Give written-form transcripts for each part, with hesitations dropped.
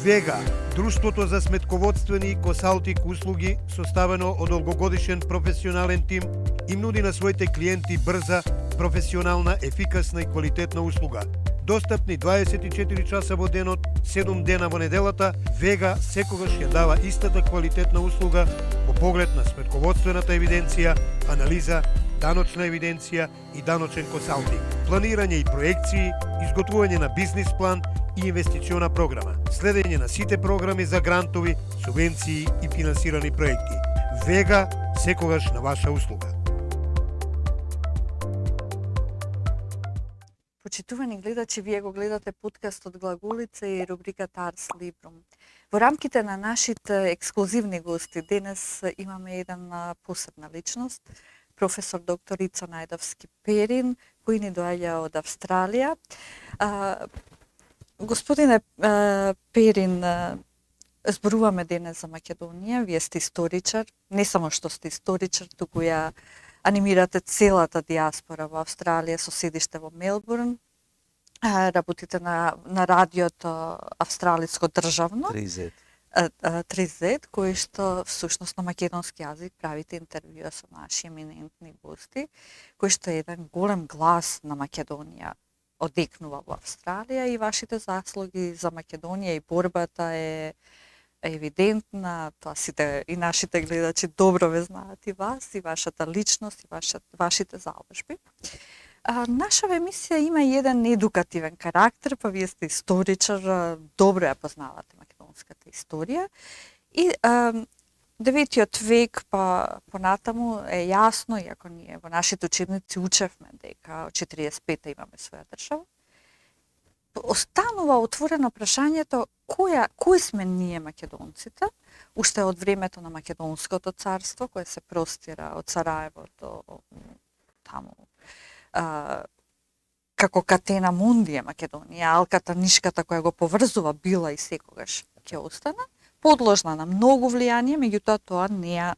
Вега, друштвото за сметководствени и консалтинг услуги, составено од долгогодишен професионален тим, им нуди на своите клиенти брза, професионална, ефикасна и квалитетна услуга. Достапни 24 часа во денот, 7 дена во неделата, Вега секогаш ја дава истата квалитетна услуга во поглед на сметководствената евиденција, анализа, даночна евиденција и даночен консалтинг, планирање и проекции, изготвување на бизнис план и инвестициона програма, следење на сите програми за грантови, субвенции и финансирани проекти. Вега секогаш на ваша услуга. Почитувани гледачи, вие го гледате подкастот Глаголица и рубриката Арс Либрум. Во рамките на нашите ексклузивни гости, денес имаме еден посебна личност, професор доктор Ица Најдовски-Перин, кој ни доаѓа од Австралија. Господине Перин, зборуваме денес за Македонија, вие сте историчар, не само што сте историчар, туку ја анимирате целата диаспора во Австралија со седиште во Мелбурн, работите на радиото австралиско државно, 3Z, кој што всушност на македонски јазик правите интервјуа со наши еминентни гости, кој што е еден голем глас на Македонија одекнува во Австралија и вашите заслуги за Македонија и борбата е евидентна, тоа сите и нашите гледачи добро ве знаат и вас, и вашата личност, и вашите заложби. Нашава емисија има и еден едукативен карактер, па вие сте историчар, добро ја познавате македонската историја. И 9 век па понатаму е јасно, иако ние во нашите учебници учевме дека од 45-та имаме своја држава, останува отворено прашањето кои сме ние македонците, уште од времето на Македонското царство, кое се простира од Сараево до таму, како катена мундија Македонија, алката нишката која го поврзува била и секогаш ќе остане, подложна на многу влијание, меѓутоа тоа не ја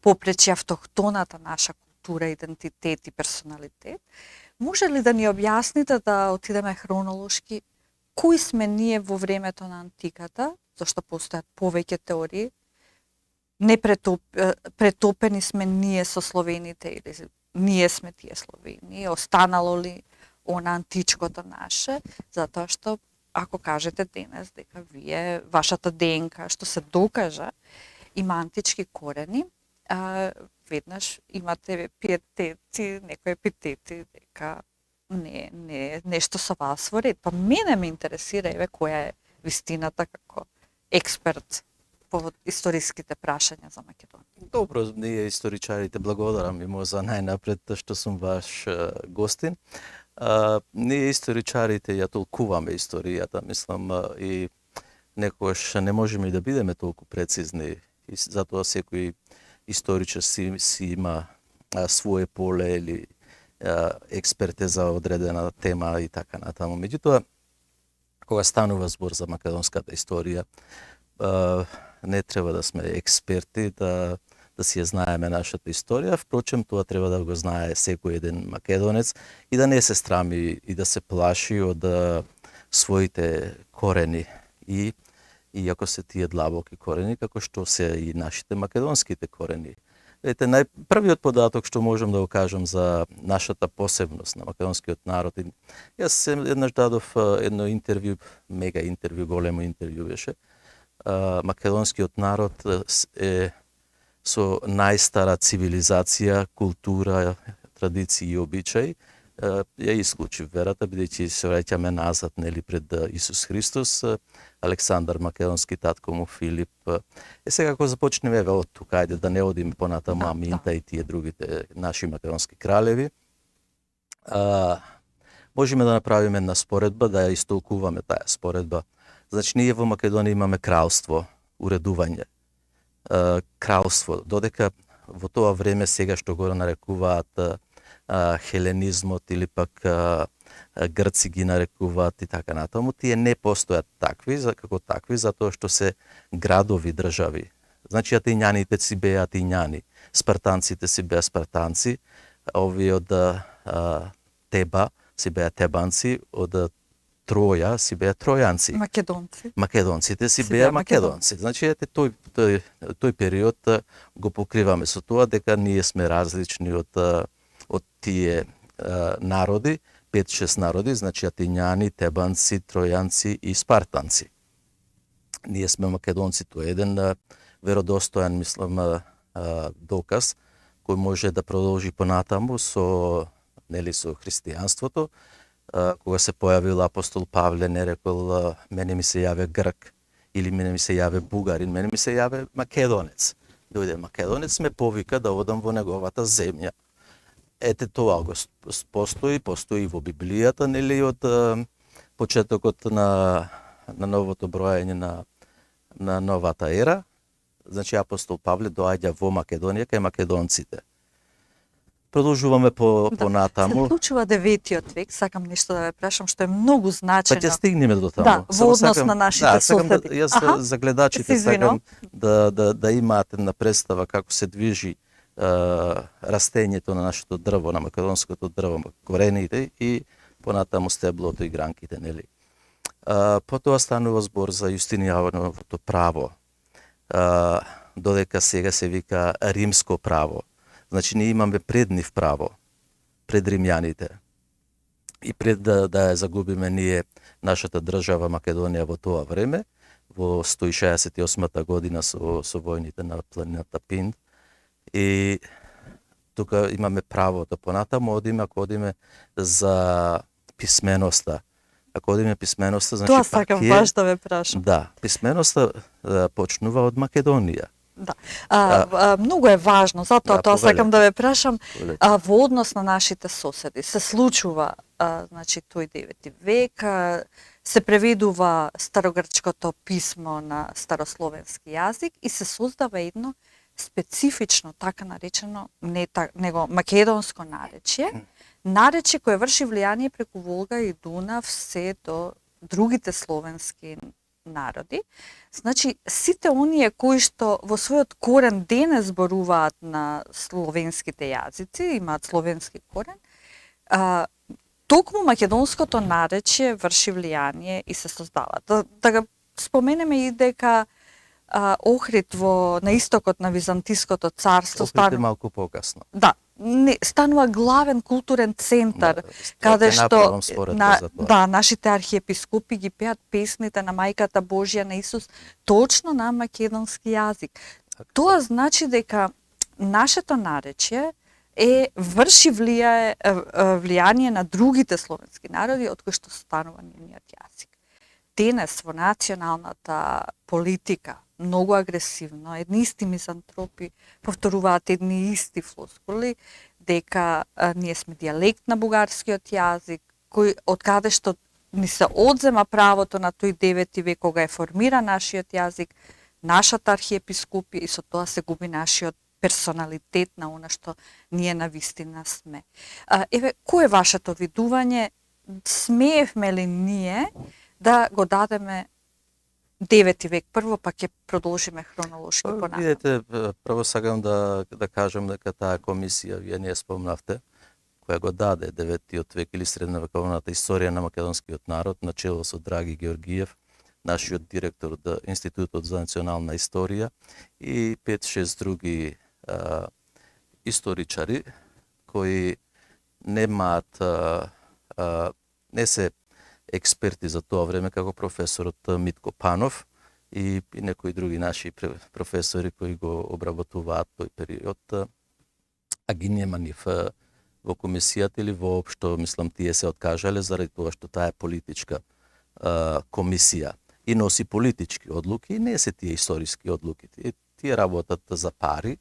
попречи автохтоната наша култура, идентитет и персоналитет. Може ли да ни објасните, да отидеме хронолошки, кои сме ние во времето на антиката, зашто постојат повеќе теории, не претопени сме ние со словените или ние сме тие словени, останало ли она античкото наше, затоа што ако кажете денес дека вие, вашата ДНК, што се докажа, има антички корени, веднаш имате пиетети, некои епитети дека не нешто со вас во ред. Па мене ме интересира, еве, која е вистината како експерт по историските прашања за Македонија. Добро, ние историчарите благодарам ви за најнапред што сум ваш гостин. Ние историчарите ја толкуваме историјата, мислам, и некогаш не можеме да бидеме толку прецизни, и затоа секој историчар си има свое поле или експерте за одредена тема и така натаму. Меѓутоа, кога станува збор за македонската историја, не треба да сме експерти, да си ја знаеме нашата историја. Впрочем, тоа треба да го знае секој еден македонец и да не се страми и да се плаши од своите корени. И иако се тие длабоки корени, како што се и нашите македонските корени. Ете, првиот податок што можам да го кажам за нашата посебност на македонскиот народ. Јас еднаш дадов едно интервју, мега интервју, големо интервју беше. Македонскиот народ е со најстара цивилизација, култура, традиции и обичаи. Ја исклучив верата, бидејќи се враќаме назад, нели, пред Исус Христос, Александар Македонски, татко му Филип. Сега ако започнеме од тука, ајде да не одиме понатаму, Аминта и тие другите наши македонски кралеви, можеме да направиме една споредба, да ја истолкуваме таа споредба. Значи, ние во Македонија имаме кралство, уредување, кралство, додека во тоа време сега што го нарекуваат хеленизмот или пак грци ги нарекуваат и така натаму, тие не постојат такви, како такви, затоа што се градови, држави. Значи, атињаните си беа атињани, спартанците си беа спартанци, овие од Теба си беа тебанци, од Троја си беа тројанци. Македонци. Македонците си Си беа беа македонци. Значи, ете, тој период го покриваме со тоа дека ние сме различни од тие народи, 5-6 народи, значи атињани, тебанци, тројанци и спартанци. Ние сме македонци, тоа е еден веродостојан, мислам, доказ кој може да продолжи понатаму со христијанството. Кога се појавил апостол Павле, не рекол мене ми се јаве грк или мене ми се јаве бугарин, мене ми се јаве македонец. Дојде македонец, ме повика да одам во неговата земја. Ете тоа го постои во Библијата, нели, од почетокот на новото броење на новата ера. Значи апостол Павле доаѓа во Македонија кај македонците. Продолжуваме понатаму. Се случува 9-тиот век, сакам нешто да ве прашам што е многу значено. Па ќе стигнеме до таму. Да, во однос на нашите соседи. Јас за гледачите сакам да имаат една представа како се движи растењето на нашето дрво, на македонското дрво, корените и понатаму стеблото и гранките, нели. Потоа станува збор за Јустинијановото право, додека сега се вика римско право. Значи, ние имаме пред нив право, пред римјаните. И пред да ја загубиме ние нашата држава Македонија во тоа време, во 168 година со војните на планината Пинд. И тука имаме правото. Понатаму ако одиме за писменоста. Ако одиме писменоста, значи тоа сакам баш да ве прашам. Да, писменоста почнува од Македонија. Да. Многу е важно, затоа тоа сакам да ве прашам, во однос на нашите соседи. Се случува, значи, тој 9 век, се преведува старогрчкото писмо на старословенски јазик и се создава едно специфично, така наречено, него македонско наречје кое врши влијание преку Волга и Дунав се до другите словенски народи. Значи, сите оние кои што во својот корен денес зборуваат на словенските јазици, имаат словенски корен, токму македонското наречје врши влијание и се создава. Да го споменеме и дека Охрид на истокот на Византиското царство станува малку покасно. Да, станува главен културен центар каде што нашите архиепископи ги пеат песните на Мајката Божја на Исус точно на македонски јазик. Тоа значи дека нашето наречје врши влијание на другите словенски народи од кои што станува нивниот јазик. Денес во националната политика многу агресивно, едни исти мизантропи повторуваат едни исти флоскули дека ние сме дијалект на бугарскиот јазик, кој од каде што ни се одзема правото на тој 9 век кога е формира нашиот јазик, нашата архиепископија и со тоа се губи нашиот персоналитет на она што ние навистина сме. Еве, кој е вашето видување? Смеевме ли ние да го дадеме 9 век прво, па ќе продолжиме хронолошки понатаму? Видете, прво сакам да кажам дека таа комисија, вие не ја спомнавте, која го даде 9 век или средновековната историја на македонскиот народ, начело со Драги Георгиев, нашиот директор од Институтот за национална историја и 5-6 други историчари кои немаат не се експерти за тоа време, како професорот Митко Панов и некои други наши професори кои го обработуваат тој период, а ги нема нив во комисијата или воопшто, мислам, тие се откажале заради тоа што таа е политичка комисија и носи политички одлуки и не се тие историски одлуки. Тие работат за пари,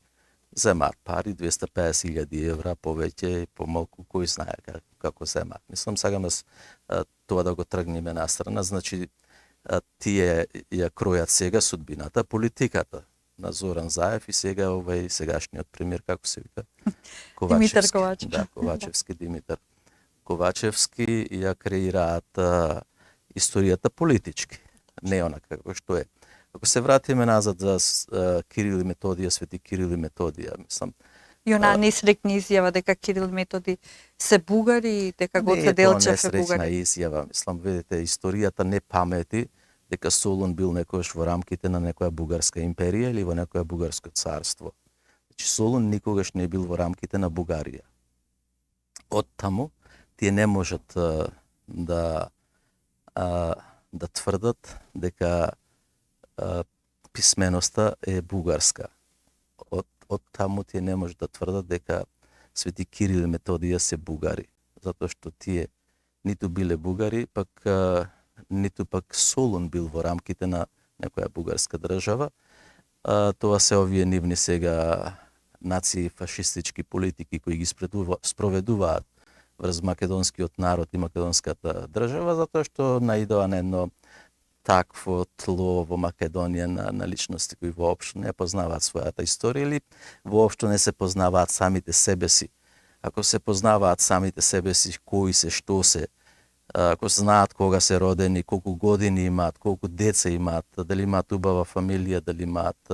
земаат пари, 250.000 евра, повеќе и помалку, кој знае како земаат. Мислам, сакам тоа да го тргнеме настрана, значи тие ја кројат сега судбината, политиката на Зоран Заев и сега сегашниот премиер, како се вика? Димитар Ковачевски. Да, Ковачевски, Димитар Ковачевски ја креираат историјата политички, не она како што е. Ако се вратиме назад за Кирил и Методија, Свети Кирил и Методија, мислам, И она несрекна изјава дека Кирил и Методи се бугари и дека Гоце Делчев е Не е тоа бугари. несречна изјава. Мислам, видите, историјата не памети дека Солун бил некојаш во рамките на некоја бугарска империја или во некоја бугарско царство. Значи, Солун никогаш не бил во рамките на Бугарија. Од таму, тие не можат да тврдат дека писменоста е бугарска. Од таму тие не можат да тврдат дека Свети Кирил и Методија се бугари, затоа што тие ниту биле бугари, ниту пак Солун бил во рамките на некоја бугарска држава. Тоа се овие нивни сега нации фашистички политики кои ги спроведуваат врз македонскиот народ и македонската држава, затоа што наидоа на едно такво тло во Македонија на личности кои воопшто не познаваат својата историја или воопшто не се познаваат самите себе си. Ако се познаваат самите себе си, кои се, што се, ако знаат кога се родени, колку години имаат, колку деца имаат, дали имаат убава фамилија, дали имаат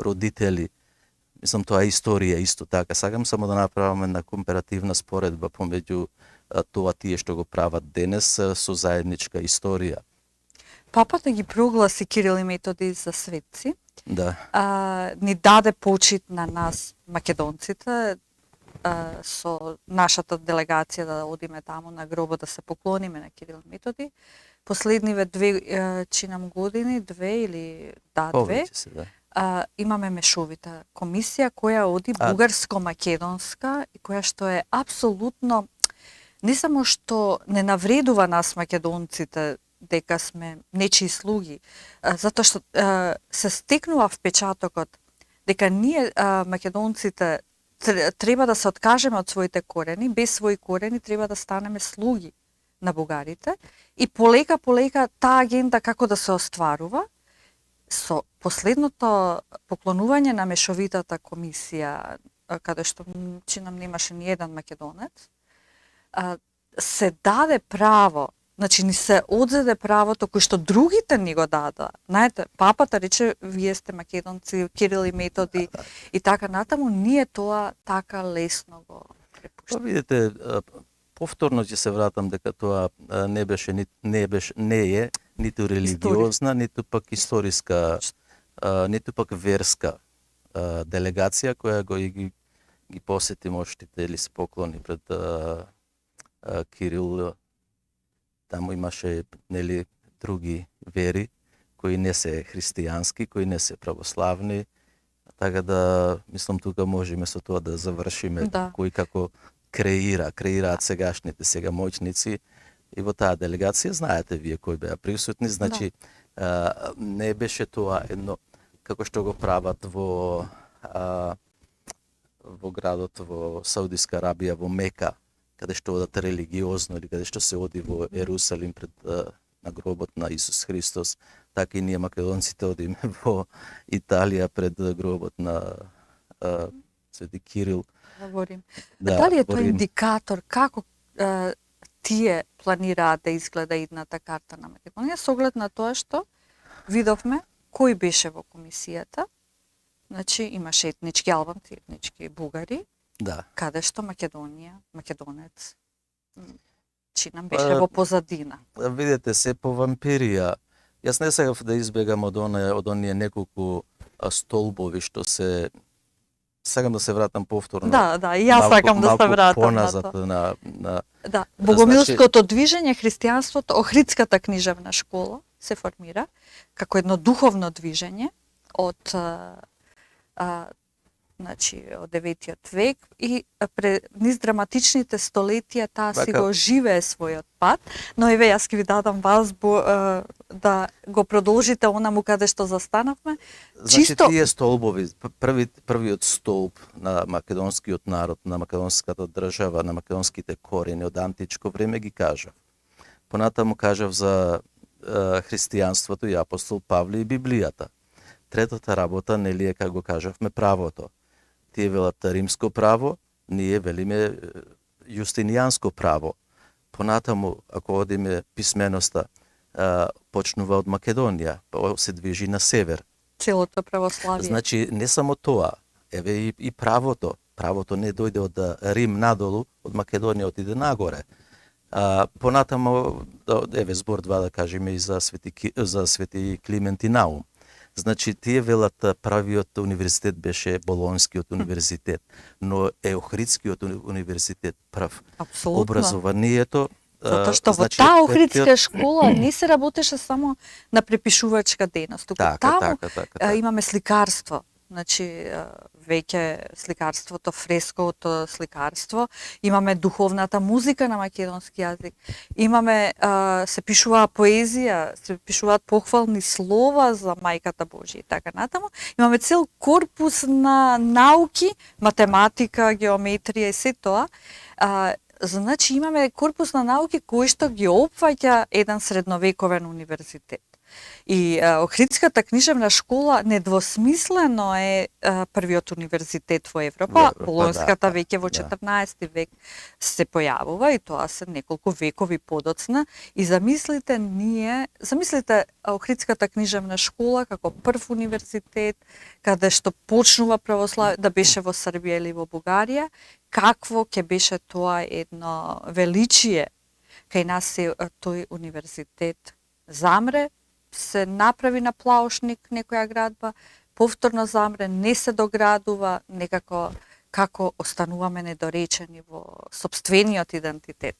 родители. Мислам, тоа е историја исто така. Сакам само да направам една компаративна споредба помеѓу тоа тие што го прават денес со заедничка историја. Папата ги прогласи Кирил и Методи за светци. Да. Ни даде почит на нас, македонците, со нашата делегација да одиме таму на гробот да се поклониме на Кирил и Методи. Последниве чинам години, две, Повеќе се, да. Имаме мешовита комисија која оди бугарско-македонска и која што е апсолутно не само што не навредува нас македонците дека сме нечии слуги, затоа што се стекнува впечатокот дека ние македонците треба да се откажеме од своите корени, без своји корени треба да станеме слуги на бугарите и полека таа агенда како да се остварува со последното поклонување на мешовитата комисија, каде што чинам немаше ни еден македонец, се даде право, значи ни се одзеде правото кој што другите ни го дада. Знаете, папата рече, вие сте македонци, Кирил и Методи и така натаму, ние тоа така лесно го препуштаме. Видите, повторно ќе се вратам дека тоа не е ниту религиозна, ниту пак историска, ниту пак верска делегација која ги посети моштите или се поклони пред Кирил. Таму имаше нели други вери кои не се христијански, кои не се православни, така да мислам тука можеме со тоа да завршиме кои како креираат сегашните сега моќници и во таа делегација знаете вие кои беа присутни, значи не беше тоа едно како што го прават во градот во Саудиска Арабија, во Мека, каде што одат религиозно или каде што се оди во Ерусалим пред на гробот на Исус Христос, така и ние македонците одиме во Италија пред гробот на Свети Кирил. Говорим. Дали е тоа индикатор како тие планираат да изгледа идната карта на Македонија, со оглед на тоа што видовме кој беше во комисијата, значи имаше етнички албанци, етнички бугари, каде што македонец, чинам беше во позадина. Видете, се по вампирија. Јас не сакав да избегам од оние неколку столбови што се... Сакам да се вратам повторно. Да, и јас сакам да се вратам поназад на... Да, богомилското движење, христијанството, Охридската книжевна школа се формира како едно духовно движење од од 9 век и низ драматичните столетија таа си го живее својот пат, но еве јас ќе ви дадам вас да го продолжите онаму каде што застанавме. Значи тие столбови, првиот столб на македонскиот народ, на македонската држава, на македонските корени од античко време ги кажав. Понатаму кажав за христијанството и апостол Павле и Библијата. Третата работа нели е, како го кажавме, правото. Тие велат римско право, ние велиме јустинијанско право. Понатаму, ако одиме писменоста, почнува од Македонија, па се движи на север. Целото православие. Значи, не само тоа, еве и правото. правото не дојде од Рим надолу, од Македонија отиде нагоре. Понатамо, еве збор два да кажеме и за свети Климент и Наум. Значи, тие велат правиот универзитет беше Болонскиот универзитет, но Еохридскиот универзитет прав. Апсолутно. Образованието Затоа што значи, во таа Охридска школа не се работеше само на препишувачка дејност, туку таму така. имаме сликарство. Значи, веќе сликарството, фресковото сликарство, имаме духовната музика на македонски јазик, имаме, се пишува поезија, се пишуваат похвални слова за Мајката Божја и така натаму. Имаме цел корпус на науки, математика, геометрија и се тоа. Значи, имаме корпус на науки кој што ги опфаќа еден средновековен универзитет. И Охридската книжевна школа недвосмислено е првиот универзитет во Европа. Болонската веќе во 14 век се појавува и тоа се неколку векови подоцна. И замислите Охридската книжевна школа како прв универзитет каде што почнува православие, да беше во Србија или во Бугарија, какво ќе беше тоа едно величие кај нас се тој универзитет замре, се направи на плаушник некоја градба, повторно замре, не се доградува, некако како остануваме недоречени во сопствениот идентитет.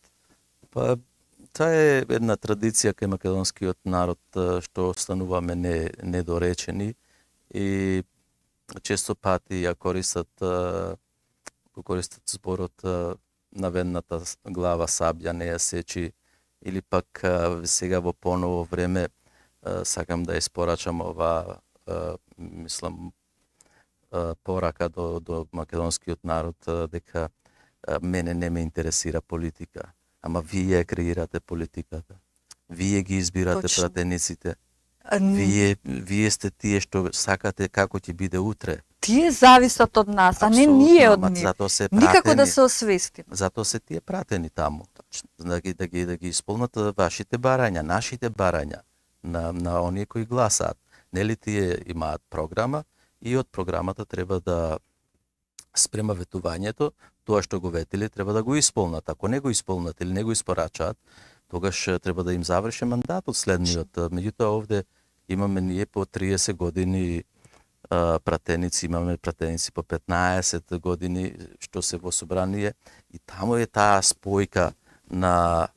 Па, тоа е една традиција кај македонскиот народ што остануваме недоречени и често пати ја користат зборот наведната глава сабја не ја сечи, или пак сега во поново време сакам да испорачам ова, мислам, порака до македонскиот народ, дека мене не ме интересира политика, ама вие креирате политиката. Вие ги избирате Точно. пратениците. Вие сте тие што сакате како ќе биде утре. Тие зависат од нас, а не ние од нив. Никако да се освестиме. Затоа се тие пратени таму. Точно. Да ги исполнат вашите барања, нашите барања, на оние кои гласаат. Нели тие имаат програма и од програмата треба да спрема ветувањето, тоа што го ветиле треба да го исполнат. Ако не го исполнат или не го испорачаат, тогаш треба да им заврши мандатот следниот. Меѓутоа овде имаме ние по 30 години пратеници, имаме пратеници по 15 години што се во собрание и таму е таа спојка на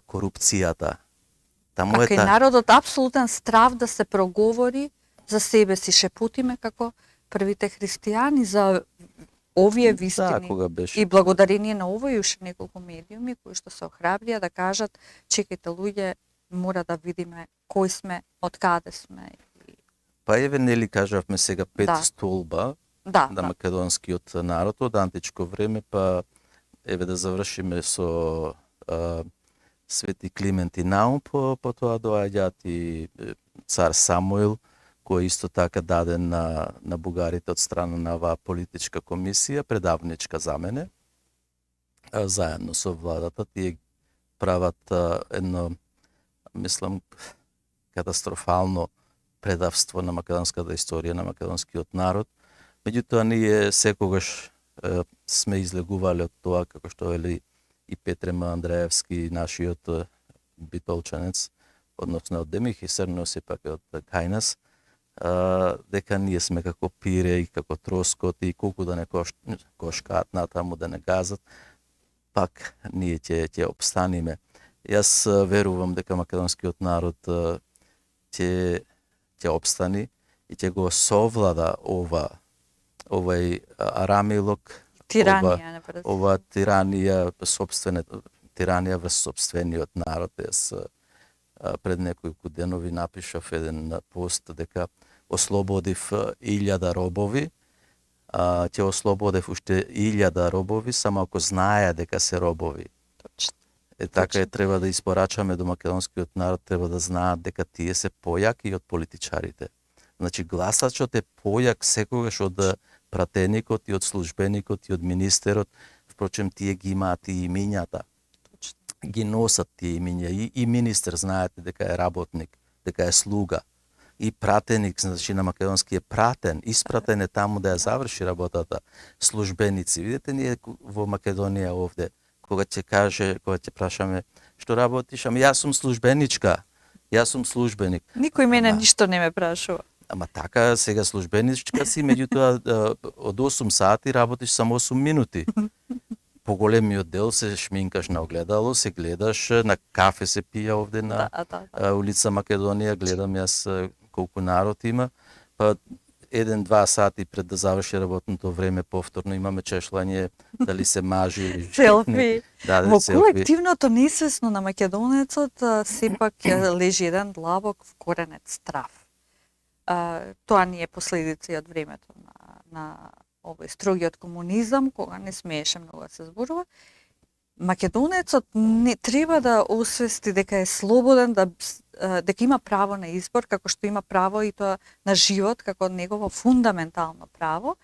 корупцијата. Таму Ако е народот апсолутен страв да се проговори за себе си, шепутиме како првите христијани за овие вистини. кога беше. И благодарение на ово и уште неколку медиуми кои што се охрабрија да кажат, чекајте луѓе, мора да видиме кои сме, од каде сме. Па еве нели кажавме сега 5 столба на македонскиот народ од античко време, па еве да завршиме со Свети Климент и Наум, потоа доаѓаат и цар Самуил, кој исто така даден на бугарите од страна на оваа политичка комисија, предавничка за мене, заедно со владата. Тие прават едно, мислам, катастрофално предавство на македонската историја, на македонскиот народ. Меѓутоа, ние секогаш сме излегувале од тоа, како што вели и Петре М. Андреевски, нашиот битолчанец, односно од Демих и Срно, сепак од кај нас, дека ние сме како пире и како троскот и колку да не кошкаат натаму, да не газат, пак ние ќе обстаниме. Јас верувам дека македонскиот народ ќе обстани и ќе го совлада овај арамилок, ова тиранија врз сопствениот народ. Јас пред неколку денови напишав еден пост дека ослободив 1000 робови, ќе ослободев уште 1000 робови, само ако знаеа дека се робови. Точно. Така треба да испорачаме до македонскиот народ, треба да знаат дека тие се појаки од политичарите. Значи, гласачот е појак секогаш од пратеникот и од службеникот и од министерот. Впрочем, тие ги имаат и имињата. Ги носат тие имиња. И министер знаете дека е работник, дека е слуга. и пратеник, значи на македонски е пратен, испратен е таму да ја заврши работата. Службеници, видите ние во Македонија овде, кога ќе прашаме што работиш, ами јас сум службеничка, јас сум службеник. Никој мене ништо не ме прашува. Ама така, сега службеничка си, меѓутоа од 8 сати работиш само 8 минути. Поголемиот дел се шминкаш на огледало, се гледаш, на кафе се пија овде на улица Македонија, гледам јас колку народ има, па 1-2 сати пред да заврши работното време повторно имаме чешлање, дали се мажи или селфи. Во селфи. колективното несвесно на македонецот сепак лежи еден длабок вкоренет страв. Тоа не е последица од времето на овој строгиот комунизам, кога не смееше многу да се зборува. Македонецот не треба да освести дека е слободен, дека има право на избор, како што има право и тоа на живот, како негово фундаментално право,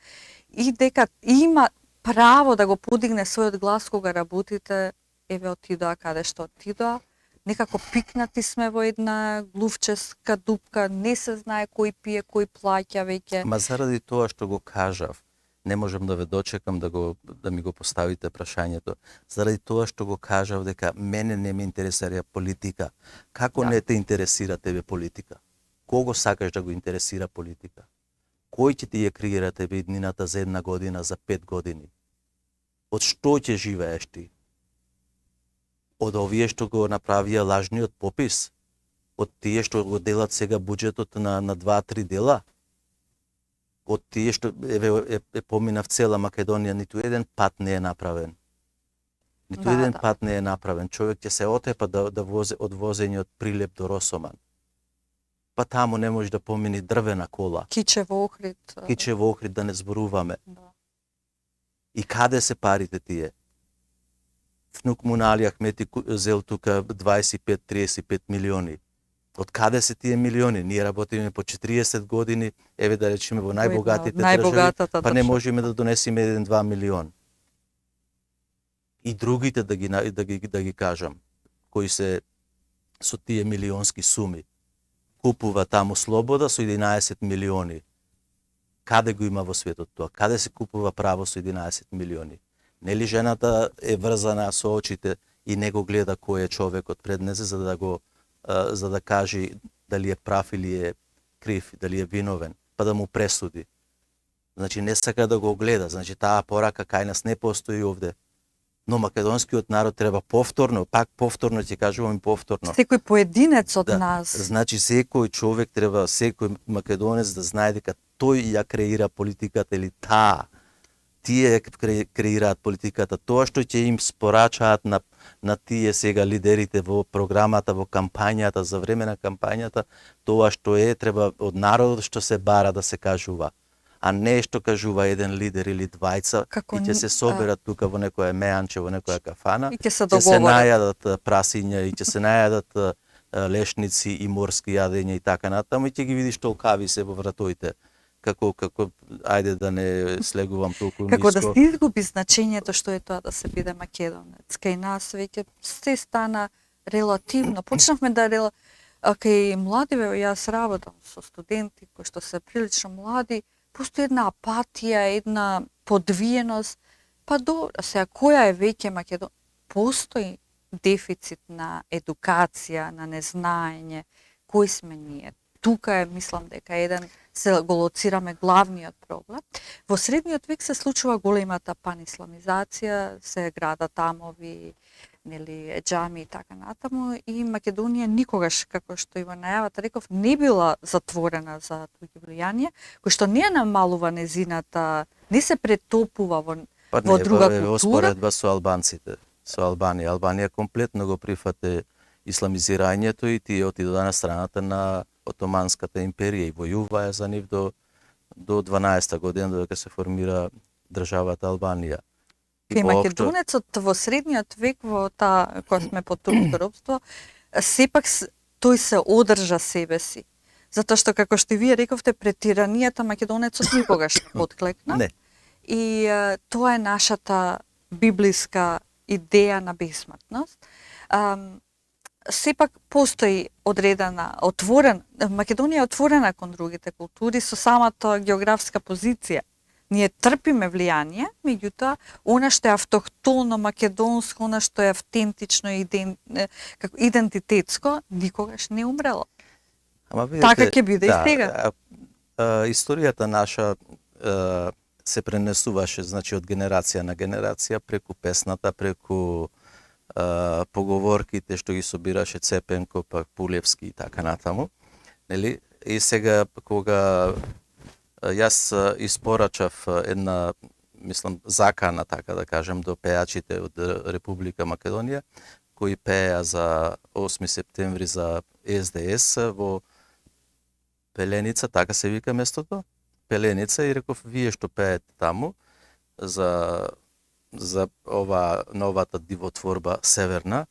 и дека има право да го подигне својот глас кога работите, еве отидоа каде што отидоа. Некако пикнати сме во една глувческа дупка, не се знае кој пие, кој плаќа веќе. Ма заради тоа што го кажав, не можам да ве дочекам да ми го поставите прашањето. Заради тоа што го кажав дека мене не ме интересира политика. Како не те интересира тебе политика? Кого сакаш да го интересира политика? Кој ќе ти ја креира тебе иднината за 1 година, за 5 години? Од што ќе живееш ти? Од овие што го направија лажниот попис? Од тие што го делат сега буџетот на 2-3 дела? Од тие што поминав цела Македонија, ниту еден пат не е направен. Ниту еден пат не е направен. Човек ќе се отепа да возе од возење од Прилеп до Росоман. Па таму не може да помини дрвена кола. Кичево Охрид. Кичево Охрид, да не зборуваме. Да. И каде се парите тие? Внук му Али Ахмети зел тука 25-35 милиони. Од каде се тие милиони? Ние работиме по 40 години, еве да речеме во најбогатите држави, па не можеме да донесеме 1-2 милион. И другите да ги кажам, кои се со тие милионски суми, купува таму слобода со 11 милиони. Каде го има во светот тоа? Каде се купува право со 11 милиони? Нели жената е врзана со очите и не го гледа кој е човекот пред незе за да каже дали е прав или е крив, дали е виновен, па да му пресуди. Значи не сака да го гледа, значи таа порака кај нас не постои овде. Но македонскиот народ треба повторно, пак повторно ќе кажувам и повторно. Секој поединец од нас. Значи секој човек треба, секој македонец да знае дека тој ја креира политиката или тие креираат политиката. Тоа што ќе им спорачаат на тие сега лидерите во програмата, во кампањата, за време на кампањата, тоа што треба од народот што се бара да се кажува. А не што кажува еден лидер или двајца и ќе се соберат тука во некоја меанче, во некоја кафана, и ќе се најадат прасиња и ќе се најадат лешници и морски јадења и така натаму и ќе ги видиш толкави се во вратоите. Како ајде да не слегувам толку ниско. Како да се изгуби значењето што е тоа да се биде македонец. Кај нас веќе се стана релативно. Почнавме кај младиве, јас работам со студенти кои што се прилично млади, постои една апатија, една подвиеност. Па добро, сега која е веќе Македонија? Постои дефицит на едукација, на незнаење, кои сме ние. Тука е, мислам дека се го лоцираме главниот проблем. Во средниот век се случува големата панисламизација, се градат тамови, нели, џами и така натаму, и Македонија никогаш, како што и во најавата реков, не била затворена за туѓи влијанија, кој што не намалува незината, не се претопува во друга култура. Успоредба со албанците, со Албанија. Албанија комплетно го прифате исламизирањето и тие отидоа на страната на Отоманската империја и војуваа за нив до 12-та година додека се формира државата Албанија. Кај македонецот во средниот век, во кога сме под турско робство, сепак тој се одржа себе си. Затоа што, како што вие рековте, пред тиранијата македонецот никогаш не потклекна. Не. И тоа е нашата библиска идеја на бесмртност. сепак постои Македонија е отворена кон другите култури со самата географска позиција. Ние трпиме влијание, меѓутоа, она што е автохтоно македонско, она што е автентично идентитетско, никогаш не умрело. Ама видите, Така ќе биде и сега. Историјата наша се пренесуваше, значи, од генерација на генерација, преку песната, преку поговорките што ги собираше Цепенко, пак Пулевски и така натаму. Нели? И сега, кога јас испорачав една, мислам, закана, така да кажем, до пеачите од Република Македонија, кои пееа за 8 септември за СДС во Пеленица, така се вика местото, Пеленица, и реков, вие што пеете таму за новата дивотворба северна,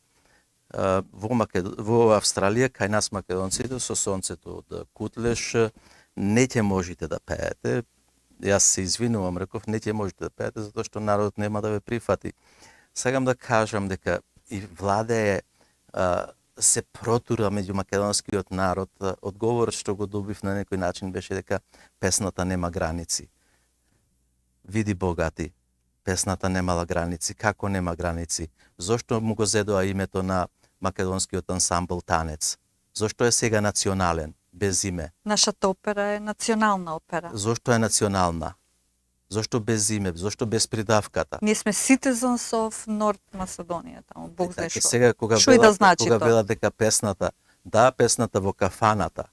во Австралија, кај нас македонците, со сонцето од Кутлеш, не ќе можете да пеете. Јас се извинувам, реков, не ќе можете да пеете, затоа што народот нема да ве прифати. Сакам да кажам дека и владее се протура меѓу македонскиот народ. Одговорот што го добив на некој начин беше дека песната нема граници. Види богати, песната немала граници. Како нема граници? Зошто му го зедоа името на македонскиот ансамбл Танец? Зошто е сега национален, без име? Нашата опера е национална опера. Зошто е национална? Зошто без име? Зошто без придавката? Ние сме citizens of North Macedonia, таму, Бог знае што. Сега, кога велат дека песната во кафаната,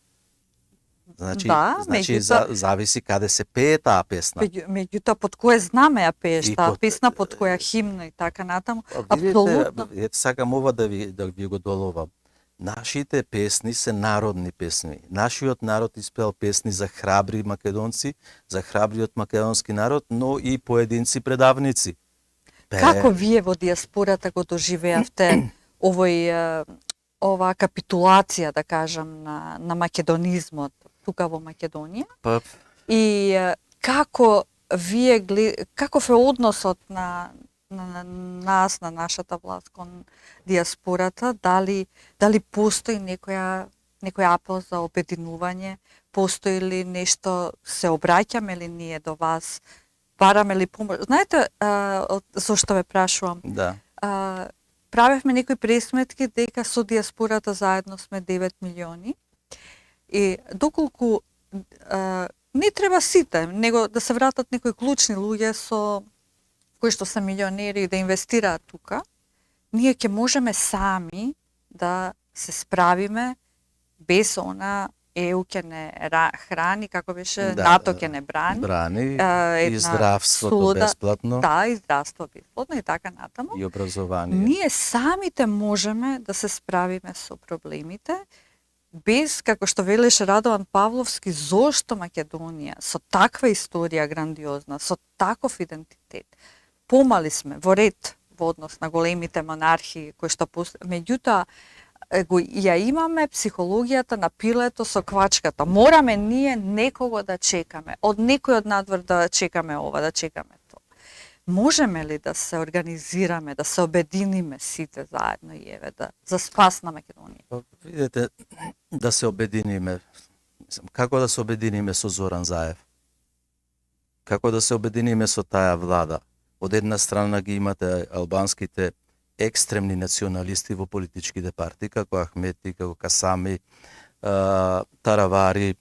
значи, зависи каде се пее таа песна. Меѓутоа, под кое знаме ја пееш таа песна, под која химна и така натаму, апсолутно. Сакам ова да ви го доловам. Нашите песни се народни песни. Нашиот народ испеал песни за храбри македонци, за храбриот македонски народ, но и поединци предавници. Како вие во диаспората го доживеавте оваа капитулација, да кажам, на македонизмот тука во Македонија? И каков е односот на нас, на нашата власт кон диаспората, дали постои некој апел за обединување, постои ли нешто, се обраќаме ли ние до вас, бараме ли помош? Знаете, зошто ве прашувам? Да. Правевме некои пресметки дека со диаспората заедно сме 9 милиони и доколку не треба сите, него да се вратат некои клучни луѓе кои што се милионери и да инвестираат тука, ние ќе можеме сами да се справиме без она ЕУ ќе не храни, како беше, НАТО ќе не брани. И здравството бесплатно. Да, и здравство бесплатно и така натаму. И образование. Ние самите можеме да се справиме со проблемите, без, како што велеше Радован Павловски, зошто Македонија со таква историја грандиозна, со таков идентитет, помали сме во ред во однос на големите монархии кои што меѓутоа ја имаме психологијата на пилето со квачката. Мораме ние некого да чекаме, од некој од надвор да чекаме ова, да чекаме тоа. Можеме ли да се организираме, да се обединиме сите заедно и еве за спас на Македонија? Видете, да се обединиме. Како да се обединиме со Зоран Заев? Како да се обединиме со таа влада? Од една страна ги имате албанските екстремни националисти во политичките партии, како Ахмети, како Касами, Таравари,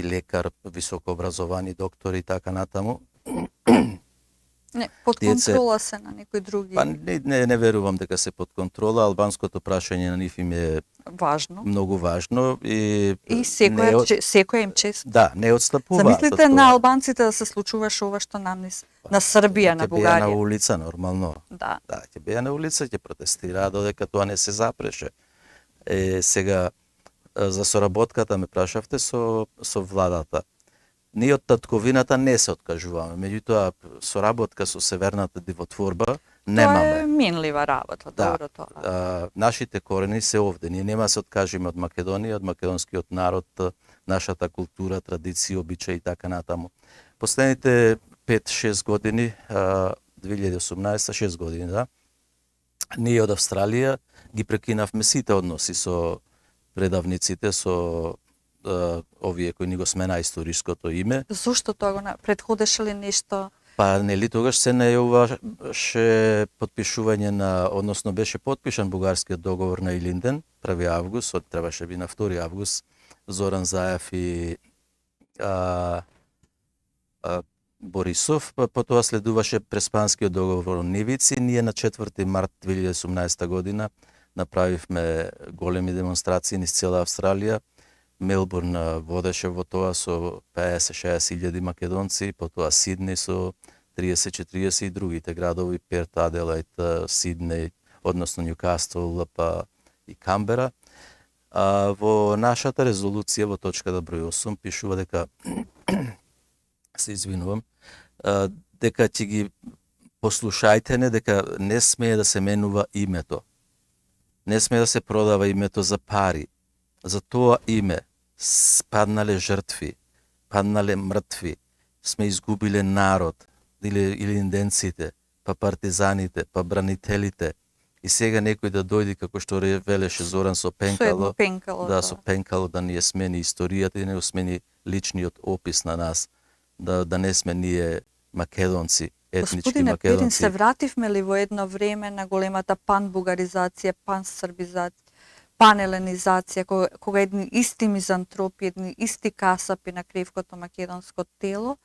лекар, високо образовани доктори и така натаму. Не, под контрола се на некои други. Па не верувам дека се под контрола. Албанското прашање на нив им е важно. Многу важно и секој им чест. Да, не отстапува. Замислите на албанците да се случуваше ова што на Србија, на Бугарија. Ќе беа на улица нормално. Да. Да, ќе беа на улица, ќе протестираат додека тоа не се запреше. Сега за соработката ме прашавте со владата. Ние од татковината не се откажуваме, меѓутоа соработка со северната дивотворба немаме. Тоа е минлива работа, добро тоа. Нашите корени се овде. Ние нема се откажеме од Македонија, од македонскиот народ, нашата култура, традиција, обичаи и така натаму. Последните 5-6 години, 2018, 6 години, да, Ние од Австралија ги прекинавме сите односи со предавниците, со овие кои ни го смена историското име. Зошто тоа го предходеше ли нешто? Па нели тогаш се најавуваше потпишување на, односно беше потпишан бугарскиот договор на Илинден, 1 август, требаше би на 2 август, Зоран Заев и Борисов, потоа следуваше Преспанскиот договор во Нивици. Ние на 4 март 2018 година направивме големи демонстрации низ цела Австралија. Мелбурн водеше во тоа со 50-60 илјади македонци, потоа Сиднеј со 30-40 и другите градови, Перт, Аделаид, Сиднеј, односно Њукастл, па и Камбера. Во нашата резолуција во точката број 8 пишува дека се извинувам, дека ќе ги послушајте не, дека не смее да се менува името. Не смее да се продава името за пари. За тоа име паднале жртви, паднале мртви, сме изгубиле народ, или инденците, па партизаните, па бранителите. И сега некој да дојде, како што велеше Зоран, со пенкало, со пенкало да ни ја смени историјата и не ја смени личниот опис на нас, да не сме ние македонци, етнички Господине македонци. Перин, се вративме ли во едно време на големата панбугаризација, пансрбизација, панеленизација, кога едни исти мизантропи, едни исти касапи на кревкото македонско тело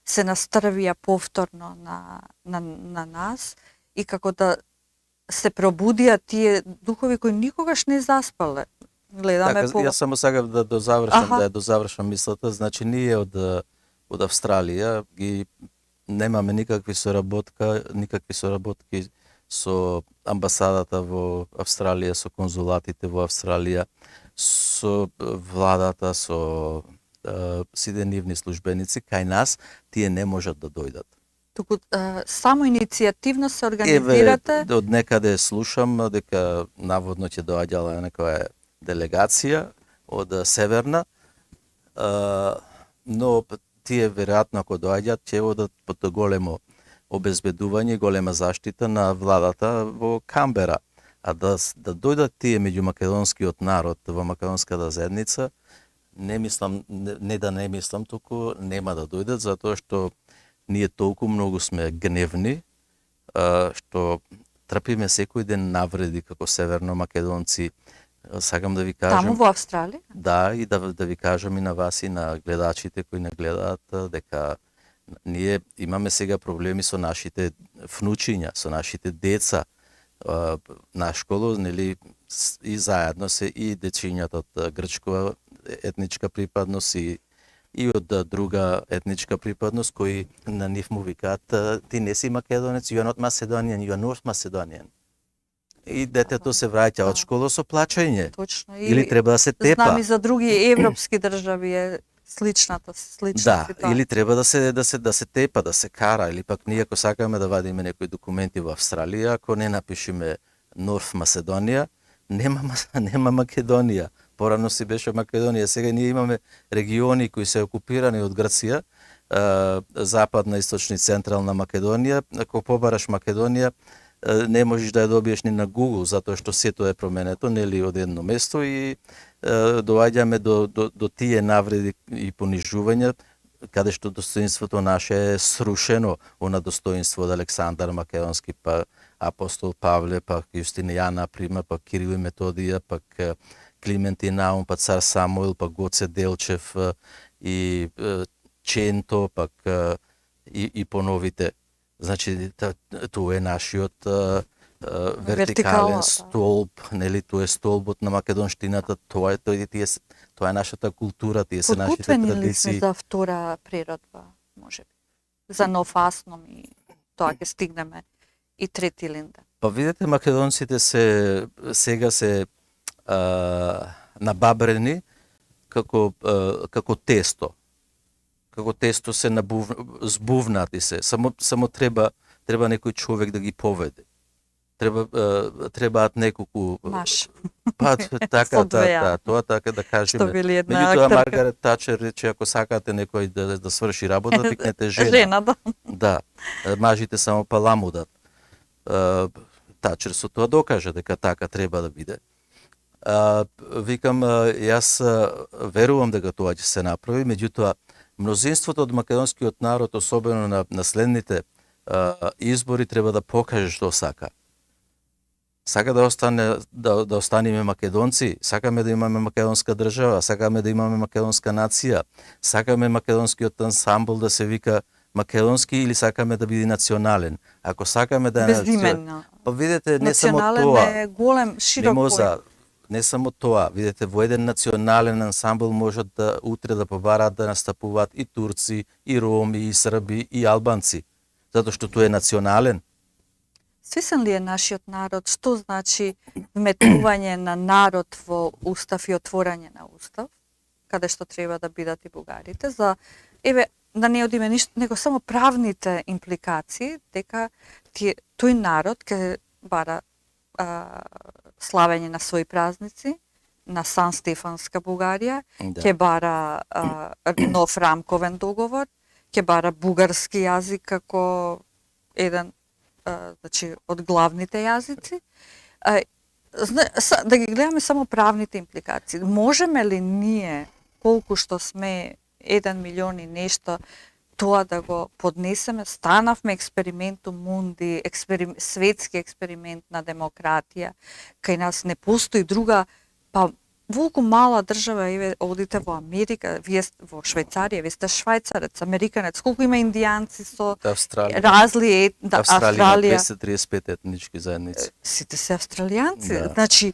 се настрвија повторно на нас и како да се пробудија тие духови кои никогаш не заспале. Гледаме така, јас само сакав да дозавршам мислата, значи ние од Австралија ги немаме никакви соработки со амбасадата во Австралија, со конзулатите во Австралија, со владата, со сите нивни службеници, кај нас тие не можат да дојдат. Туку само иницијативно се организирате? Од некаде слушам дека наводно ќе доаѓала некоја делегација од Северна, но тие веројатно ако доаѓат ќе одат под големо обезбедување, голема заштита на владата во Камбера. А да дојдат тие меѓу македонскиот народ во македонската заедница, не мислам, туку нема да дојдат, затоа што ние толку многу сме гневни, што трпиме секој ден навреди како северно македонци. Сакам да ви кажам... Таму во Австралија? Да, и да ви кажам и на вас и на гледачите кои не гледаат, дека ние имаме сега проблеми со нашите внучиња, со нашите деца на школа, нели, и заедно се и дечињата од грчкова етничка припадност и од друга етничка припадност, кои на нив му викаат, ти не си македонец, you are not Macedonian, you are North Macedonian. И детето се враќа од школа со плачење. Точно. Или треба да се тепа. Знам и за други европски држави е слична ситуација. Или треба да се тепа, да се кара, или пак ние ако сакаме да вадиме некои документи во Австралија, ако не напишеме North Macedonia, нема Македонија. Порано си беше Македонија, сега ние имаме региони кои се окупирани од Грција, западна, источна и централна Македонија. Ако побараш Македонија, не можеш да ја добиеш ни на Google, затоа што сето е променето, нели, од едно место и доаѓаме до тие навреди и понижувања, каде што достоинството наше е срушено, она достоинство од Александар Македонски, па апостол Павле, па Јустинијан, например, па Кирил и Методија, па Климент и Наум, па цар Самуил, па Гоце Делчев и Ченто, пак и поновите. Значи, тоа е нашиот вертикален столб, нели, тоа е столбот на македонштината, тоа е нашата култура, тие се нашите традиции. Подготвени ли сме за втора преродба, можеби? За нов Асном и тоа ќе стигнеме и трети Линден. Па видете, македонците сега се набабрени како тесто. Како тесто се збувнати се. Само треба некој човек да ги поведе. Требаат неколку Маш. Па така, тоа така да кажеме. Што били една Меѓутоа актерка. Маргарет Тачер рече, ако сакате некој да сврши работа, викнете жена. Жена, да. Да, мажите само паламудат. Тачер со тоа докаже дека така треба да биде. Викам, јас верувам дека тоа ќе се направи, меѓутоа мнозинството од македонскиот народ, особено на наследните избори, треба да покаже што сака. Сака да останеме македонци, сакаме да имаме македонска држава, сакаме да имаме македонска нација, сакаме македонскиот ансамбл да се вика македонски или сакаме да биде национален. Ако сакаме да безименно. Па видете, не само Национален тоа. е голем, широк поим. Не само тоа, видете, во еден национален ансамбл можат да утре да побараат да настапуваат и турци, и роми, и срби, и албанци, затоа што тој е национален. Свесен ли е нашиот народ што значи вметнување на народ во устав и отворање на устав, каде што треба да бидат и бугарите, за да не одиме него само правните импликации, дека тој народ ќе бара славење на своји празници, на Сан Стефанска Бугарија, ќе бара нов рамковен договор, ќе бара бугарски јазик како еден значи од главните јазици. Да ги гледаме само правните импликации. Можеме ли ние, колку што сме 1 милион и нешто, тоа да го поднесеме? Станавме експериментум мунди, светски експеримент на демократија. Кај нас не постои друга, па волку мала држава, одите во Америка, вие во Швајцарија, вие сте швајцарец, американец, колку има индијанци со разли Австралија има 235 етнички заедници. Сите се австралијанци. Значи,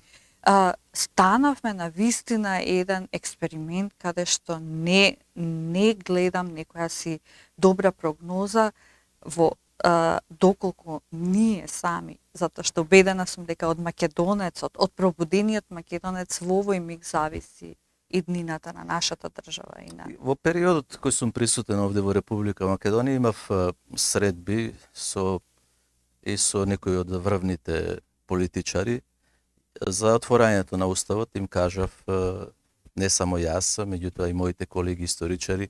станавме на вистина еден експеримент каде што не гледам некоја си добра прогноза во доколку ние сами, затоа што убедена сум дека од македонецот, од пробудениот македонец во овој миг зависи иднината на нашата држава и на... Во периодот кој сум присутен овде во Република Македонија имав средби со некои од врвните политичари за отворањето на уставот. Им кажав, не само јас, меѓутоа и моите колеги историчари,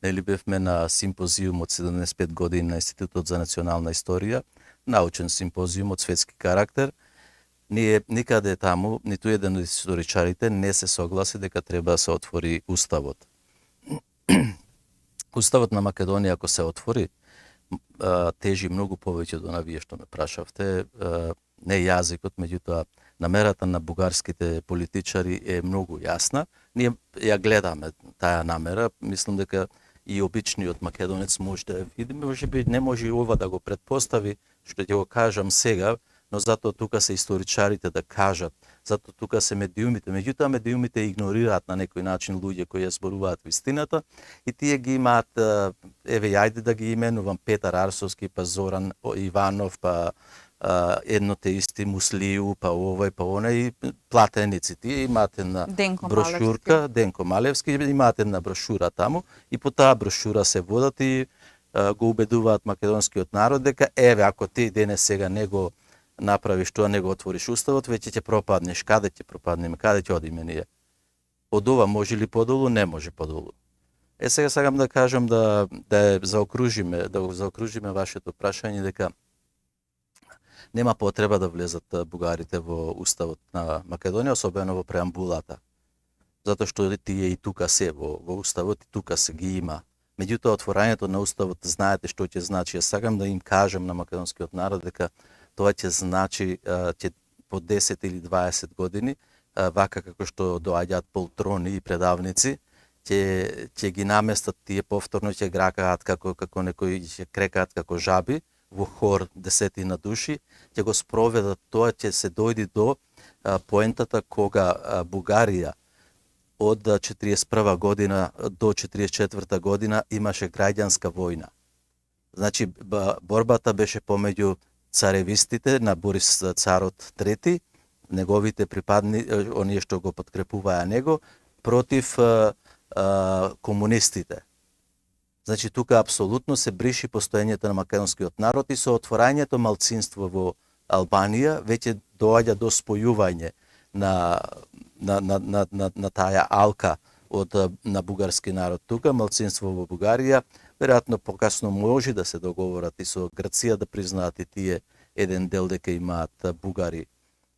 нели бевме на симпозиум од 75 години на Институтот за национална историја, научен симпозиум од светски карактер. Ние никаде таму, ниту еден од историчарите не се согласи дека треба да се отвори уставот. Уставот на Македонија, ако се отвори, тежи многу повеќе до вие што ме прашавте, не јазикот, меѓутоа намерата на бугарските политичари е многу јасна. Ние ја гледаме таа намера, мислам дека и обичниот македонец може да ја види, можеби не може ова да го предпостави, што ќе го кажам сега, но затоа тука се историчарите да кажат, затоа тука се медиумите. Меѓутоа медиумите игнорираат на некој начин луѓе кои ја зборуваат вистината и тие ги имаат, јајде да ги именувам, Петар Арсовски, па Зоран Иванов, па едно те исти Муслију, па овој, па онај, платеници. Тие имаат една брошурка, Денко Малевски, имаат една брошура таму и по таа брошура се водат и го убедуваат македонскиот народ дека ако ти денес сега не го направиш тоа, не го отвориш уставот, веќе ќе пропаднеш. Каде ќе пропаднеме? Каде ќе одиме ние? Од ова може ли подолу? Не може подолу. Сега сакам да кажам да заокружиме вашето прашање дека нема потреба да влезат бугарите во уставот на Македонија, особено во преамбулата. Затоа што тие и тука се во уставот и тука се ги има. Меѓутоа отворањето на уставот, знаете што ќе значи. Јас сакам да им кажам на македонскиот народ дека тоа ќе значи по 10 или 20 години, вака како што доаѓаат полтрони и предавници, ќе ги наместат тие повторно, ќе гракаат како некои, ќе крекаат како жаби во хор десетина души, ќе го спроведат тоа, ќе се дојди до поентата кога Бугарија од 41 година до 44 година имаше граѓанска војна. Значи борбата беше помеѓу царевистите на Борис царот трети, неговите оние што го подкрепуваа него, против комунистите. Значи тука апсолутно се бриши постоењето на македонскиот народ и со отворањето малцинство во Албанија веќе доаѓа до спојување на таа алка на бугарски народ тука, малцинство во Бугарија. Веројатно покасно може да се договорат и со Грција да признаат и тие еден дел дека имаат бугари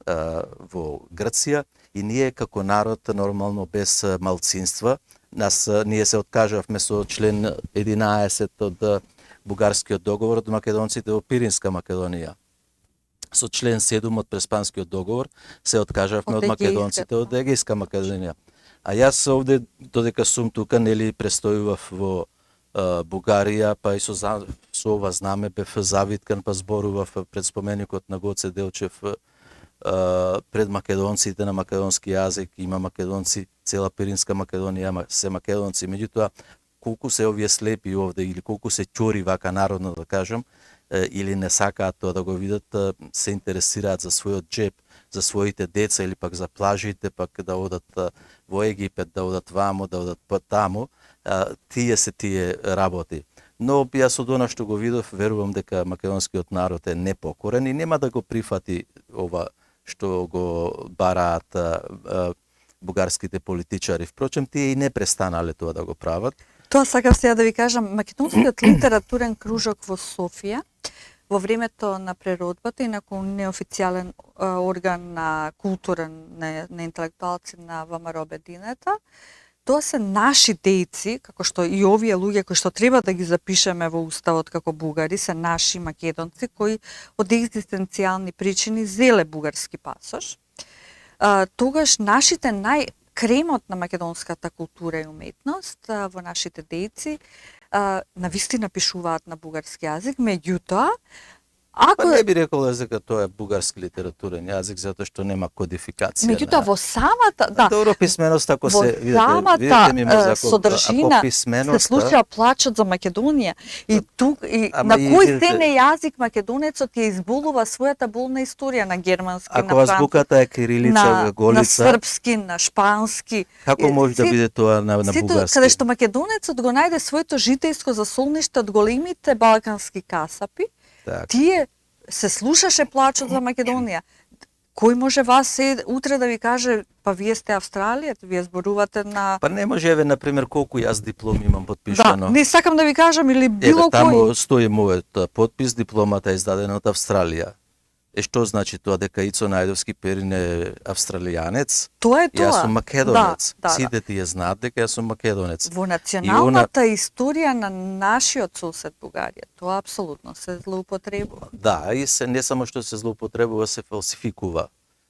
во Грција и ние како народ нормално без малцинства ние се откажавме со член 11 од бугарскиот договор од македонците во Пиринска Македонија. Со член 7 од Преспанскиот договор се откажавме од македонците од Егејска Македонија. А јас овде, додека сум тука, нели престојував во Бугарија, па и со ова знаме бев завиткан, па зборував пред споменикот на Гоце Делчев пред македонците на македонски јазик. Има македонци, цела Пиринска Македонија се македонци. Меѓутоа, колку се овие слепи овде или колку се ќори вака народно да кажам, или не сакаат тоа да го видат, се интересираат за својот джеб, за своите деца или пак за плажите, пак да одат во Египет, да одат вамо, да одат таму, тие се тие работи. Но јас од она што го видов, верувам дека македонскиот народ е непокорен и нема да го прифати ова што го бараат бугарските политичари. Впрочем, тие и не престанале тоа да го прават. Тоа сакав сега да ви кажам, македонскиот литературен кружок во Софија во времето на преродбата и након неофицијален орган на културен на интелектуалци на ВМРО Обединета, тоа се наши дејци, како што и овие луѓе кои што треба да ги запишеме во уставот како бугари, се наши македонци кои од екзистенцијални причини зеле бугарски пасош. Тогаш нашите кремот на македонската култура и уметност во нашите дејци навистина пишуваат на бугарски јазик, меѓутоа Па не би рекол дека тоа е бугарски литературен јазик затоа што нема кодификација. Меѓутоа во самата Добро писменост ако се видите ми содржина се слуша плачот за Македонија и тук и на кој стене јазик македонецот ја изболува својата болна историја на германски, на француски. Ако азбуката е кирилица, голица, на српски, на шпански. Како може да биде тоа на бугарски? Каде што македонецот го најде своето житејско заслониште од големите балкански касапи. Так. Тие се слушаше плачот за Македонија. Кој може вас утре да ви каже, па вие сте Австралија, вие зборувате на... Па не може, еве, например, колку јас дипломи имам подпишано. Да, не сакам да ви кажам, или било кој... Таму стои мојот подпис, дипломата е издадена од Австралија. Што значи тоа, дека Ицо Најдовски Перин е австралијанец? Тоа е тоа. Јас сум македонец. Сите тие знаат дека јас сум македонец. Во националната историја на нашиот сосед Бугарија, тоа апсолутно се злоупотребува. Да, и не само што се злоупотребува, се фалсификува.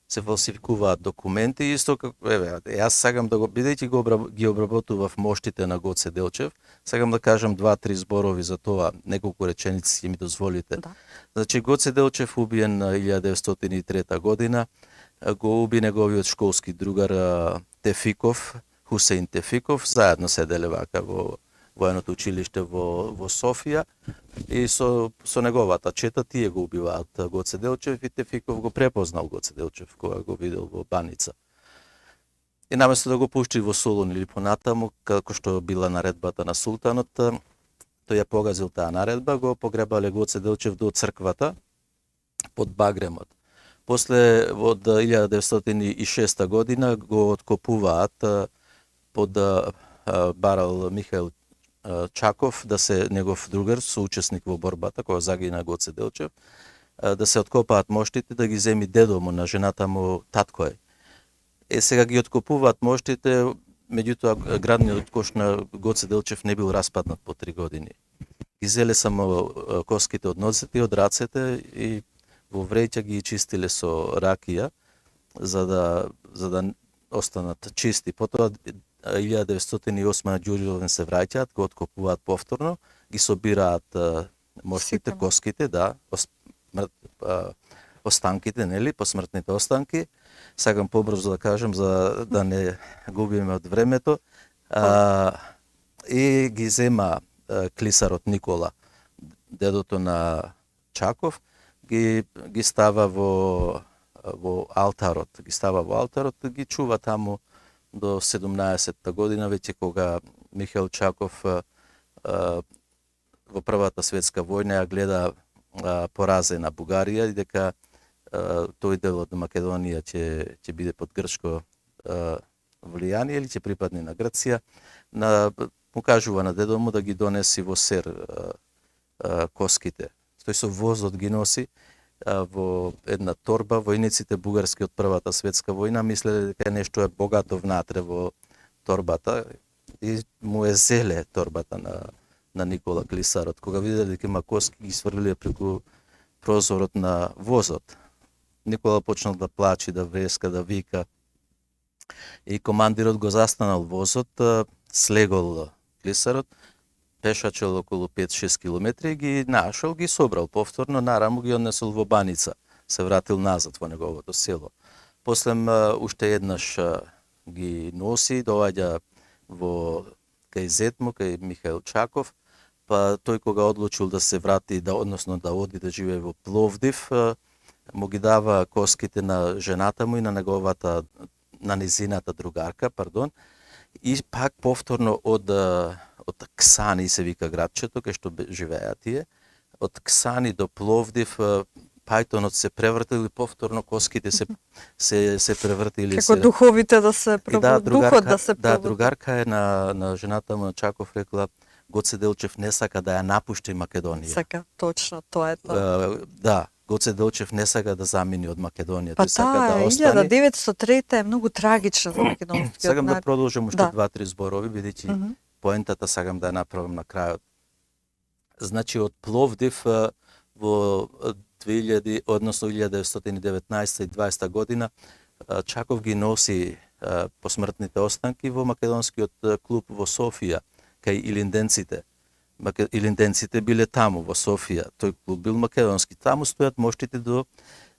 Се фалсификуваат документи, исто како, еве, јас сакам да го, бидејќи ги обработував моштите на Гоце Делчев, сакам да кажам 2-3 зборови за тоа, неколку реченици ќе ми дозволите. Да. Значи, Гоце Делчев убиен на 1903 година, го уби неговиот школски другар Тефиков, Хусеин Тефиков, заедно седеле вака во военото училиште во Софија и со неговата чета тие го убиваат Гоце Делчев и Тефиков го препознал Гоце Делчев кога го видел во Баница. И наместо да го пушти во Солун или понатаму, како што била наредбата на султанот, тој ја погазил таа наредба, го погребале Гоце Делчев до црквата под багремот. После од 1906 година го откопуваат под барал Михаил Чаков, да се негов другар, соучесник во борбата, кога загина Гоце Делчев, да се откопаат моштите, да ги земи дедо му, на жената му татко е. Сега ги откопуваат моштите, меѓутоа градниот кош на Гоце Делчев не бил распаднат по 3 години. Ги зеле само коските од нозете и од рацете и во вреќа ги чистиле со ракија, за да останат чисти. Потоа 1908 Ѓурѓовен се враќаат, го откопуваат повторно, ги собираат моштите, коските, да, останките, нели, посмртните останки. Сакам побрзо да кажам за да не губиме од времето. И ги зема клисарот Никола, дедото на Чаков, ги става во алтарот, ги чува таму до 17-та година, веќе кога Михаил Чаков во Првата светска војна ја гледа поразена Бугарија и дека тој дел од Македонија ќе биде под грчко влијание или ќе припадне на Грција, му кажува на дедо му да ги донеси во Сер коските. Тој со возот ги носи во една торба војниците бугарски од Првата светска војна мислеле дека нешто е богато внатре во торбата и му е зеле торбата на Никола Клисарот. Кога виделе дека има коски, ги сврлиле преку прозорот на возот. Никола почнал да плачи, да вреска, да вика. И командирот го застанал возот, слегол Клисарот, пешачел околу 5-6 километри и ги нашол, ги собрал повторно, нарамо ги однесол во Баница, се вратил назад во неговото село. После уште еднаш ги носи, доаѓа во кај зетмо, кај Михаил Чаков, па тој кога одлучил да се врати, односно да оди да живее во Пловдив, му ги дава коските на жената му и на неговата, на низината другарка, и пак повторно од Ксани се вика градчето, кај што живеа тие, од Ксани до Пловдив, пајтонот се превртил и повторно коските се превртили. Како духовите да се пробудат, духот да се пробуди. Да, другарка е на жената му на Чаков рекла, Гоце Делчев не сака да ја напушти Македонија. Сака, точно, тоа е тоа. Да, Гоце Делчев не сака да замини од Македонија. Па тој сака да остане. 1903 е многу трагична за македонскиот Сакам да народ. продолжам уште Да. 2-3 зборови, бидејќи поентата сакам да ја направам на крајот. Значи, од Пловдив во 2000, односно 1919 и 20 година, Чаков ги носи посмртните останки во македонскиот клуб во Софија, кај Илинденците. Илинденците биле таму во Софија, тој клуб бил македонски. Таму стојат моштите до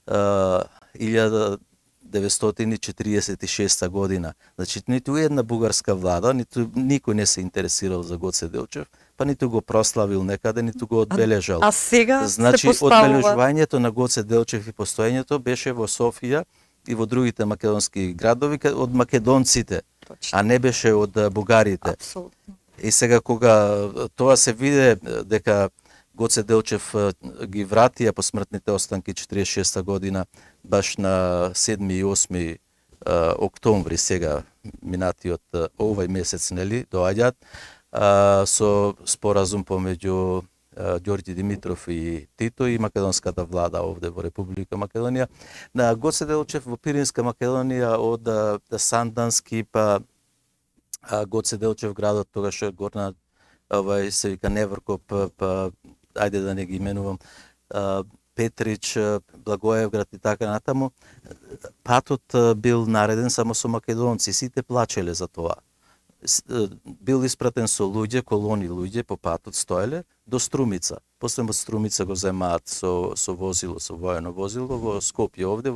1946 година. Значи, ниту една бугарска влада, ниту никој не се интересирал за Гоце Делчев, па ниту го прославил некаде, ниту го одбележал. А сега Значи, се поставува... одбележувањето на Гоце Делчев и постоењето беше во Софија и во другите македонски градови од македонците, Точно. а не беше од бугарите. Апсолутно. И сега кога тоа се виде дека Гоце Делчев ги вратија посмртните останки 46 година, баш на 7 и 8 октомври сега, минатиот овај месец, нели, доаѓаат, со споразум помеѓу Ѓорѓи Димитров и Тито и македонската влада овде во Република Македонија. На Гоце Делчев во Пиринска Македонија од Сандански па Гоце Делчев градот тогаш горна се вика Невркоп, па ајде да не ги именувам, Петрич, Благоевград и така натаму, патот бил нареден само со македонци, сите плачеле за тоа. Бил испратен со луѓе, колони луѓе по патот стоеле до Струмица. После од Струмица го земаат со возило, со воено возило во Скопје овде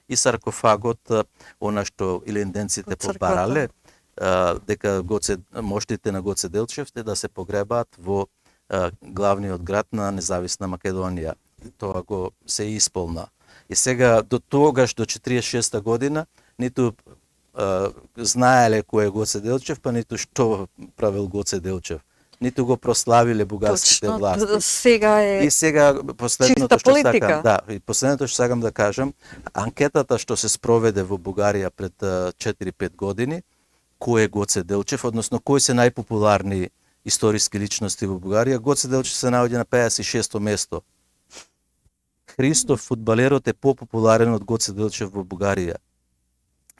и саркофагот, она што илинденците побарале, дека моштите на Гоце Делчев да се погребаат во главниот град на независна Македонија. Тоа го се исполна. И сега до тогаш, до 46 година, ниту знаеле кој е Гоце Делчев, па ниту што правил Гоце Делчев. Ниту го прославиле бугарските власти. Сега е И сега последното чиста што политика. сакам, и последното што сакам да кажам, анкетата што се спроведе во Бугарија пред 4-5 години, кој е Гоце Делчев, односно кои се најпопуларни историски личности во Бугарија, Гоце Делчев се наоѓа на 56-то место. Христов, фудбалерот, е попопуларен од Гоце Делчев во Бугарија.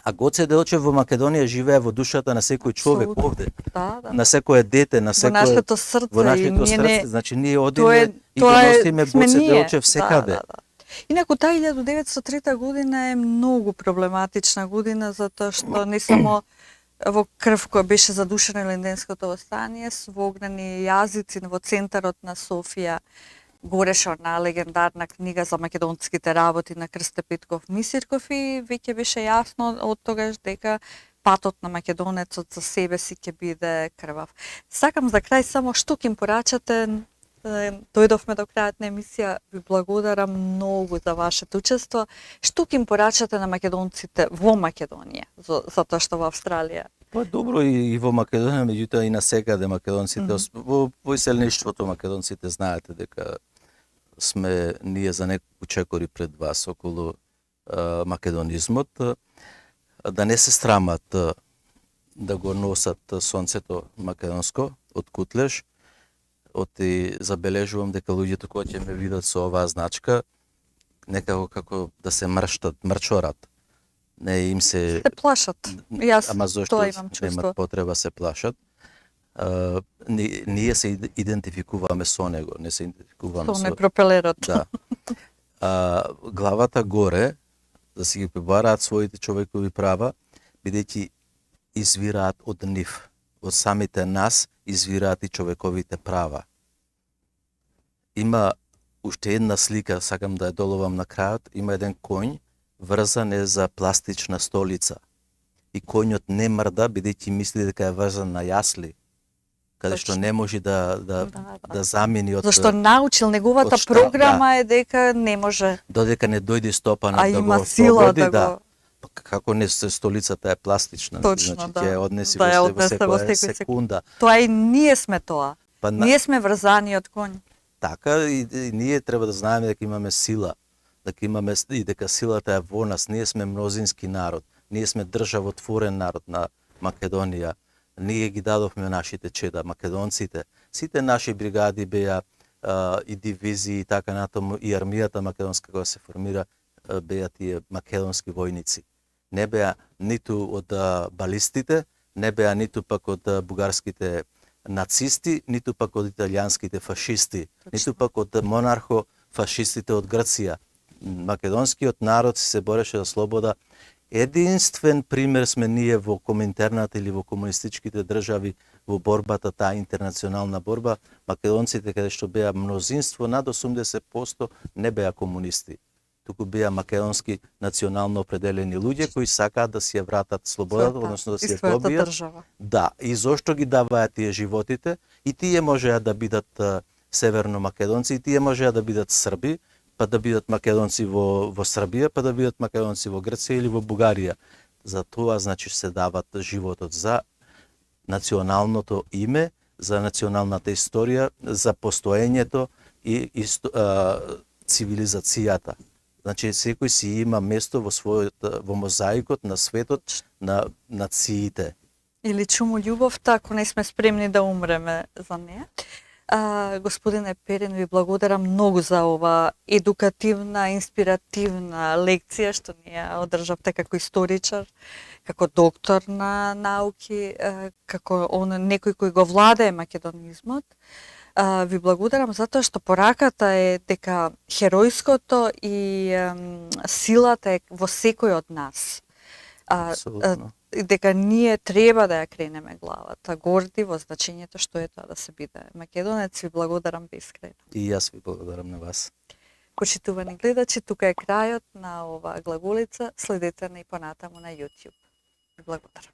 А Гоце Делчев во Македонија живее во душата на секој човек овде. Да. На секое дете, на секое... Во нашето срце. Во нашето срце. Не... Значи, ние одиме и го носиме Гоце Делчев секаде. Да. Инаку таа 1903 година е многу проблематична година, затоа што не само во крв која беше задушена Илинденското восстание, во огнени јазици во центарот на Софија гореше една легендарна книга за македонските работи на Крсте Петков Мисирков и веќе беше јасно од тогаш дека патот на македонецот за себе си ќе биде крвав. Сакам за крај само што ќе им порачате. Дојдовме до крајот на емисија, ви благодарам многу за вашето учество. Што ќе им порачате на македонците во Македонија, затоа што во Австралија? Па добро и во Македонија, меѓутоа и на секаде македонците, во иселништвото македонците знаете дека сме ние за неколку чекори пред вас околу македонизмот, да не се срамат да го носат сонцето македонско од Кутлеш. Забележувам дека луѓето кои ќе ме видат со оваа значка, некако како да се мрчорат. Не им се Се плашат. Јас ама зошто тоа имам чувство. немат потреба се плашат. Ние се идентификуваме со него, не се идентификуваме Тоа не со... пропелерот. Да. Главата горе, да си ги прибараат своите човекови права, бидејќи извираат од нив. Од самите нас извираат и човековите права. Има уште една слика, сакам да ја доловам на крајот, има еден коњ, врзан е за пластична столица. И коњот не мрда, бидејќи мисли дека е врзан на јасли, каде што Точно. не може да замени од... Зашто научил неговата од шта- програма е дека не може, Додека не дојде стопанот а да има го сила ослободи, да го... Па како не се столицата е пластична, Точно, значи да. ќе ја однеси Да ја во однесе во секоја секој секунда. Тоа и ние сме тоа. Па Ние сме врзани од конј. така и ние треба да знаеме дека имаме сила, дека имаме и дека силата е во нас. Ние сме мнозински народ. Ние сме државотворен народ на Македонија. Ние ги дадовме нашите чеда, македонците. Сите наши бригади беа и дивизии и така натаму, и армијата македонска која се формира беа тие македонски војници. Не беа ниту од балистите, не беа ниту пак од бугарските нацисти, ниту пак од италијанските фашисти, ниту пак од монархо-фашистите од Грција. Македонскиот народ се бореше за слобода. Единствен пример сме ние во коминтерната или во комунистичките држави во борбата, таа интернационална борба. Македонците, каде што беа мнозинство, над 80% не беа комунисти, туку беа македонски национално определени луѓе кои сакаат да си ја вратат слободата, односно да си ја својата добијат. држава. Да, и зошто ги даваат тие животите? И тие можеа да бидат северно македонци, и тие можеа да бидат срби, па да бидат македонци во Србија, па да бидат македонци во Грција или во Бугарија. За тоа, значи, се дават животот за националното име, за националната историја, за постоењето и цивилизацијата. Значи, секој си има место во мозаикот на светот на нациите. Или чуму љубовта, ако не сме спремни да умреме за неа. Господине Перин, ви благодарам многу за ова едукативна, инспиративна лекција што ни ја одржавте како историчар, како доктор на науки, како некој кој го владее македонизмот. Ви благодарам затоа што пораката е дека херојското и силата е во секој од нас. Апсолутно. Дека ние треба да ја кренеме главата горди во значењето што е тоа да се биде македонец. Ви благодарам бескрајно. И јас ви благодарам на вас. Почитувани гледачи, тука е крајот на оваа глаголица. Следете не и понатаму на YouTube. Ви благодарам.